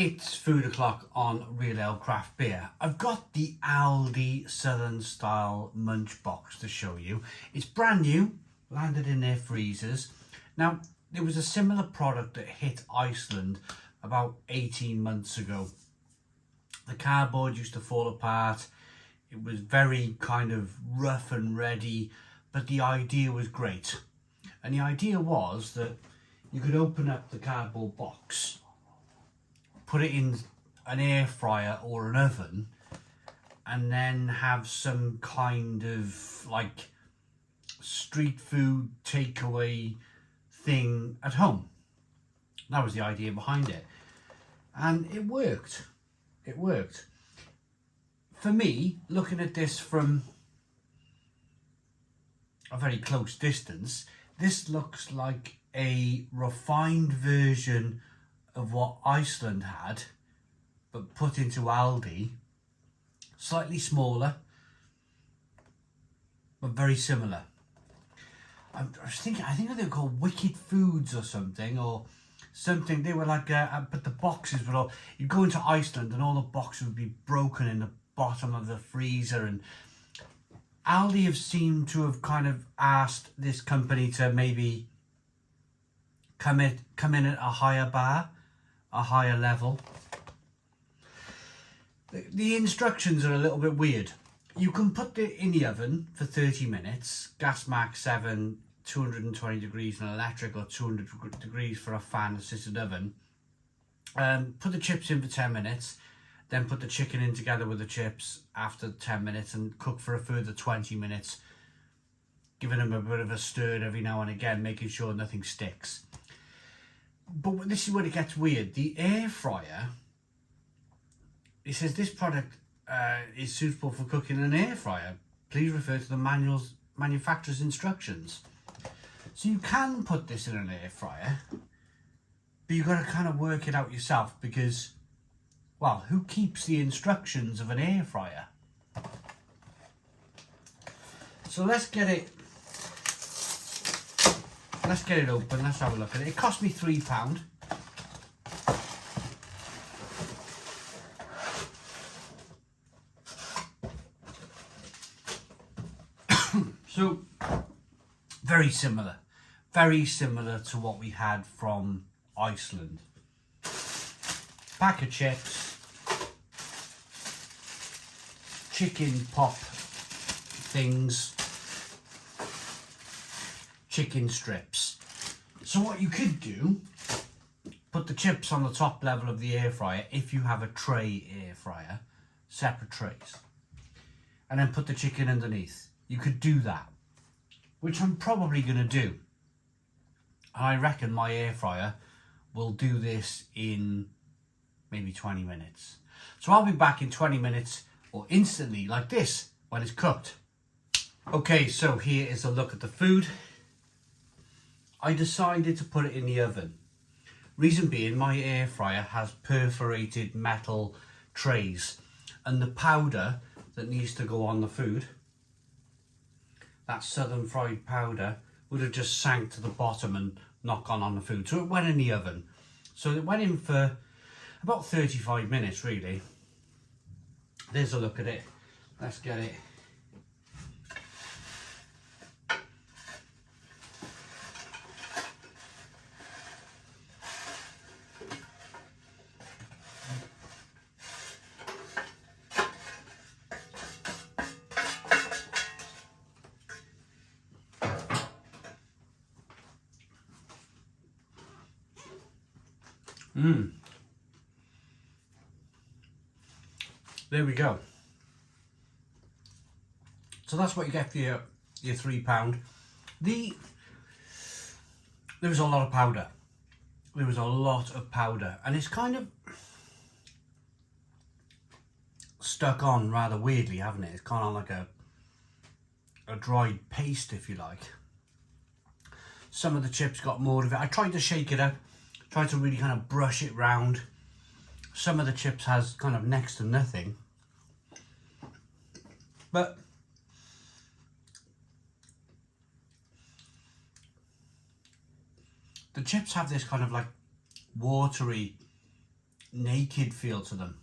It's food o'clock on Real Ale Craft Beer. I've got the Aldi Southern Style Munch box to show you. It's brand new, landed in their freezers. Now, there was a similar product that hit Iceland about 18 months ago. The cardboard used to fall apart. It was very kind of rough and ready, but the idea was great. And the idea was that you could open up the cardboard box, put it in an air fryer or an oven, and then have some kind of like street food takeaway thing at home. That was the idea behind it. And it worked. It worked. For me, looking at this from a very close distance, this looks like a refined version of what Iceland had, but put into Aldi. Slightly smaller, but very similar. I was thinking, I think they were called Wicked Foods or something, They were like, but the boxes were all, you'd go into Iceland and all the boxes would be broken in the bottom of the freezer. And Aldi have seemed to have kind of asked this company to maybe come in at a higher bar, a higher level. The instructions are a little bit weird. You can put it in the oven for 30 minutes, gas max 7, 220 degrees in electric, or 200 degrees for a fan assisted oven. Put the chips in for 10 minutes, then put the chicken in together with the chips after 10 minutes and cook for a further 20 minutes, giving them a bit of a stir every now and again, making sure nothing sticks. But this is where it gets weird. The air fryer, it says this product is suitable for cooking in an air fryer. Please refer to the manufacturer's instructions. So you can put this in an air fryer, but you've got to kind of work it out yourself because, well, who keeps the instructions of an air fryer? So let's get it open. Let's have a look at it. It cost me £3. So very similar to what we had from Iceland. Pack of chips, chicken pop things, chicken strips. So what you could do, put the chips on the top level of the air fryer if you have a tray air fryer, separate trays, and then put the chicken underneath. You could do that, which I'm probably going to do. And I reckon my air fryer will do this in maybe 20 minutes. So I'll be back in 20 minutes or instantly like this when it's cooked. Okay, so here is a look at the food. I decided to put it in the oven. Reason being, my air fryer has perforated metal trays, and the powder that needs to go on the food, that southern fried powder, would have just sank to the bottom and not gone on the food. So it went in the oven. So it went in for about 35 minutes really. There's a look at it. Let's get it. There we go. So that's what you get for your £3. There was a lot of powder. There was a lot of powder, and it's kind of stuck on rather weirdly, haven't it? It's kind of like a dried paste, if you like. Some of the chips got more of it. I tried to shake it up, tried to really kind of brush it round. Some of the chips has kind of next to nothing. But the chips have this kind of like watery naked feel to them.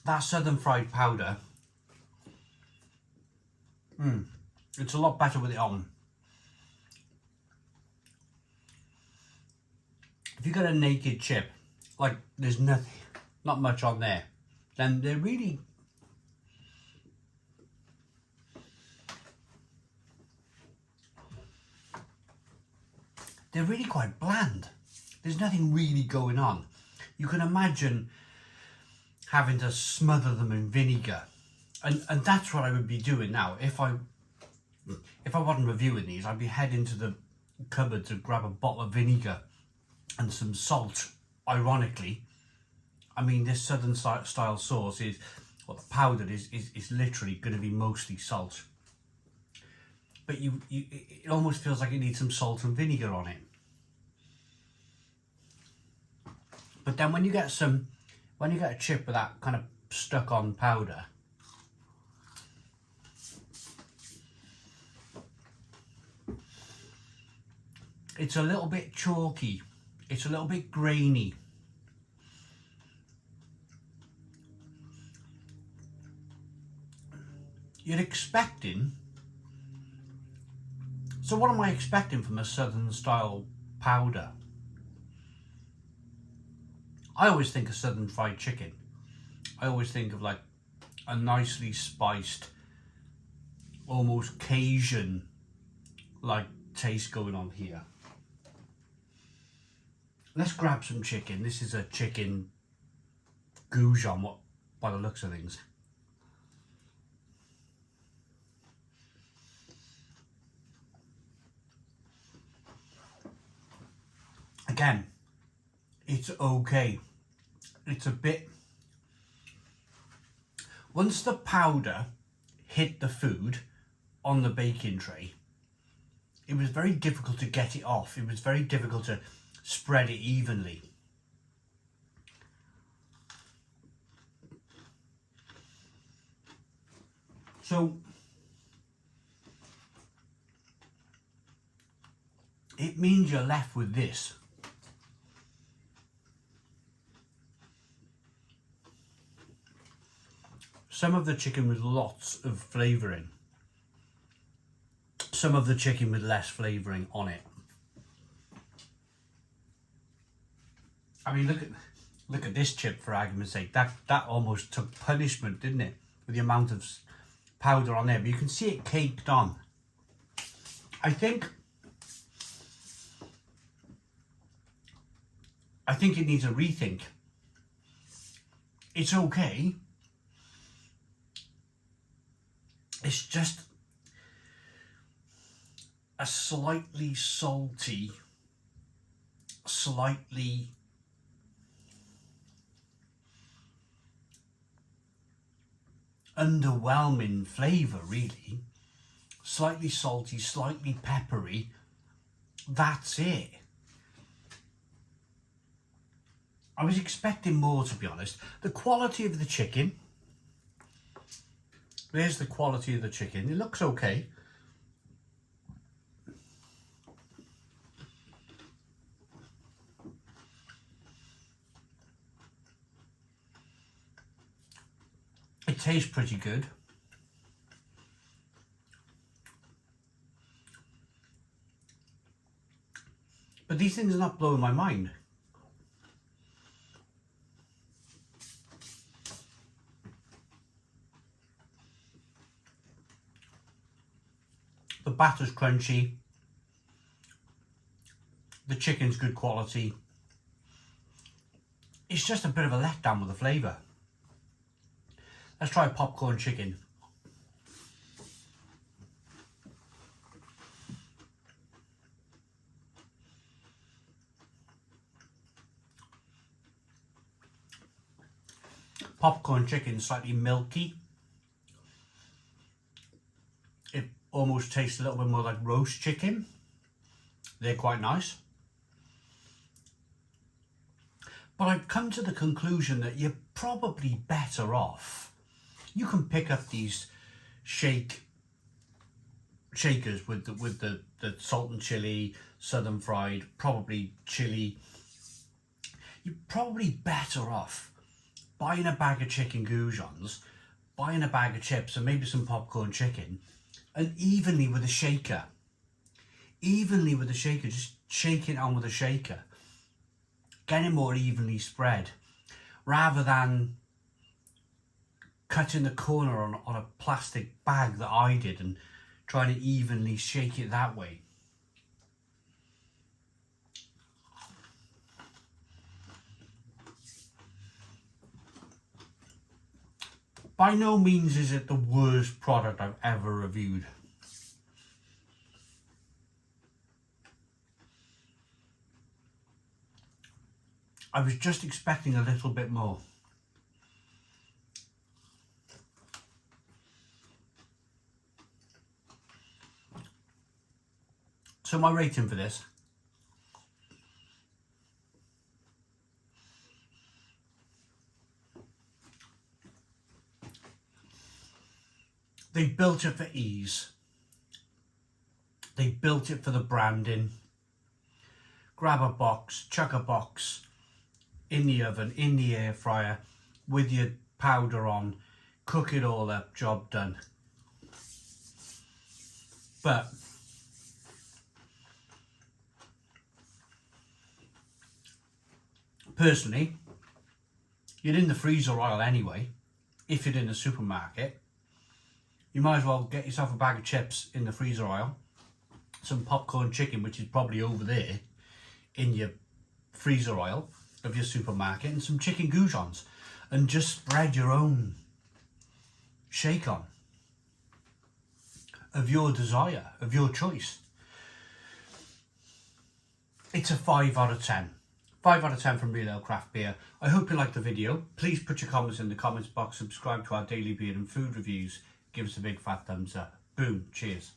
That southern fried powder, it's a lot better with it on. If you get a naked chip, like there's nothing, not much on there, then they're really quite bland. There's nothing really going on. You can imagine having to smother them in vinegar, and that's what I would be doing now. If I wasn't reviewing these, I'd be heading to the cupboard to grab a bottle of vinegar and some salt. Ironically, I mean, this southern style sauce is, well, the powder is literally going to be mostly salt, but it almost feels like it needs some salt and vinegar on it. But then when you get a chip with that kind of stuck on powder, it's a little bit chalky, it's a little bit grainy. You're expecting, so what am I expecting from a southern style powder? I always think of southern fried chicken. I always think of like a nicely spiced, almost Cajun like taste going on here. Let's grab some chicken. This is a chicken Goujons, by the looks of things. Again, it's okay. It's a bit, once the powder hit the food on the baking tray, it was very difficult to get it off. It was very difficult to spread it evenly. So it means you're left with this. Some of the chicken with lots of flavouring. Some of the chicken with less flavouring on it. I mean, look at this chip, for argument's sake. That almost took punishment, didn't it? With the amount of powder on there. But you can see it caked on. I think it needs a rethink. It's okay. It's just a slightly salty, slightly underwhelming flavour, really. Slightly salty, slightly peppery. That's it. I was expecting more, to be honest. The quality of the chicken. There's the quality of the chicken. It looks okay. It tastes pretty good. But these things are not blowing my mind. The batter's crunchy. The chicken's good quality. It's just a bit of a letdown with the flavour. Let's try popcorn chicken. Popcorn chicken, slightly milky. It almost tastes a little bit more like roast chicken. They're quite nice. But I've come to the conclusion that you're probably better off. You can pick up these shake shakers with the salt and chili, southern fried, probably chili, you're probably better off buying a bag of chicken goujons, buying a bag of chips and maybe some popcorn chicken, and evenly with a shaker, just shake it on with a shaker, get it more evenly spread, rather than cutting the corner on a plastic bag that I did and trying to evenly shake it that way. By no means is it the worst product I've ever reviewed. I was just expecting a little bit more. So my rating for this, they built it for ease. They built it for the branding. Grab a box, chuck a box in the oven, in the air fryer, with your powder on, cook it all up, job done. But personally, you're in the freezer aisle anyway. If you're in the supermarket, you might as well get yourself a bag of chips in the freezer aisle, some popcorn chicken, which is probably over there in your freezer aisle of your supermarket, and some chicken goujons, and just spread your own shake on of your desire, of your choice. It's a 5 out of 10. 5 out of 10 from Real Ale Craft Beer. I hope you liked the video. Please put your comments in the comments box, subscribe to our daily beer and food reviews, give us a big fat thumbs up. Boom, cheers.